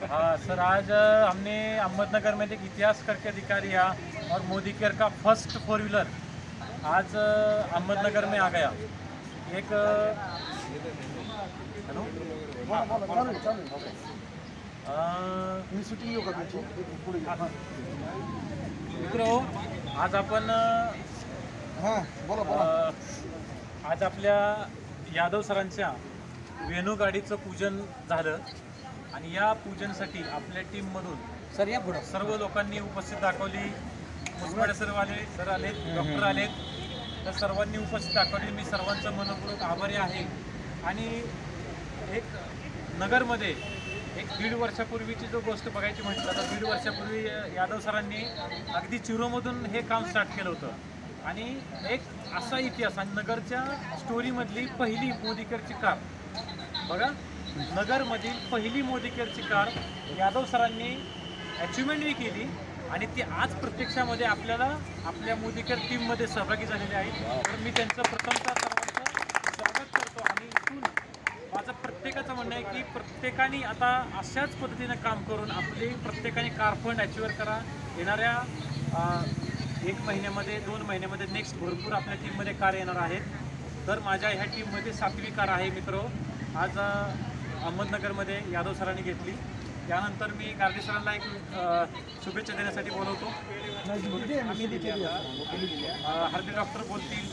हाँ सर, आज हमने अहमदनगर में एक इतिहास करके दिखा दिया और मोदी केयर का फर्स्ट 4 व्हीलर आज अहमदनगर में आ गया। एक हेलो मित्रो, आज आपण आज आपल्या यादव सरांच्या वेणू गाडीचं पूजन झालं आणि या पूजनसाठी आपल्या टीममधून सर्व लोकांनी उपस्थित दाखवली। मुसमाडे सर आलेत, डॉक्टर आलेत, तर सर्वांनी उपस्थित दाखवली। मी सर्वांचं मनपूर्वक आभारी आहे। आणि एक नगरमध्ये एक 1.5 वर्षापूर्वीची जो गोष्ट बघायची म्हटलं तर 1.5 वर्षापूर्वी यादव सरांनी अगदी चिरोमधून हे काम स्टार्ट केलं होतं आणि एक असा इतिहास आणि नगरच्या स्टोरीमधली पहिली मोदी केअरची कार बघा, नगरमधील पहिली मोदी केअरची कार यादव सरांनी अचिव्हमेंटही केली आणि ती आज प्रत्यक्षामध्ये आपल्याला आपल्या मोदी केअर टीममध्ये सहभागी झालेले आहेत। तर मी त्यांचं प्रथमतः सर्वांचं स्वागत करतो आणि इथून माझं प्रत्येकाचं म्हणणं आहे की प्रत्येकाने आता अशाच पद्धतीनं काम करून आपली प्रत्येकाने कार फंड अचिव्ह करा। येणाऱ्या 1 महिन्यामध्ये 2 महिन्यामध्ये नेक्स्ट भरपूर आपल्या टीममध्ये कार येणार आहेत। तर माझ्या ह्या टीममध्ये 7वी कार आहे मित्र, आज अहमदनगरमध्ये यादव सरांनी घेतली। त्यानंतर मी गार्गे सरांना एक शुभेच्छा देण्यासाठी बोलवतो। हार्दिक डॉक्टर बोलतील।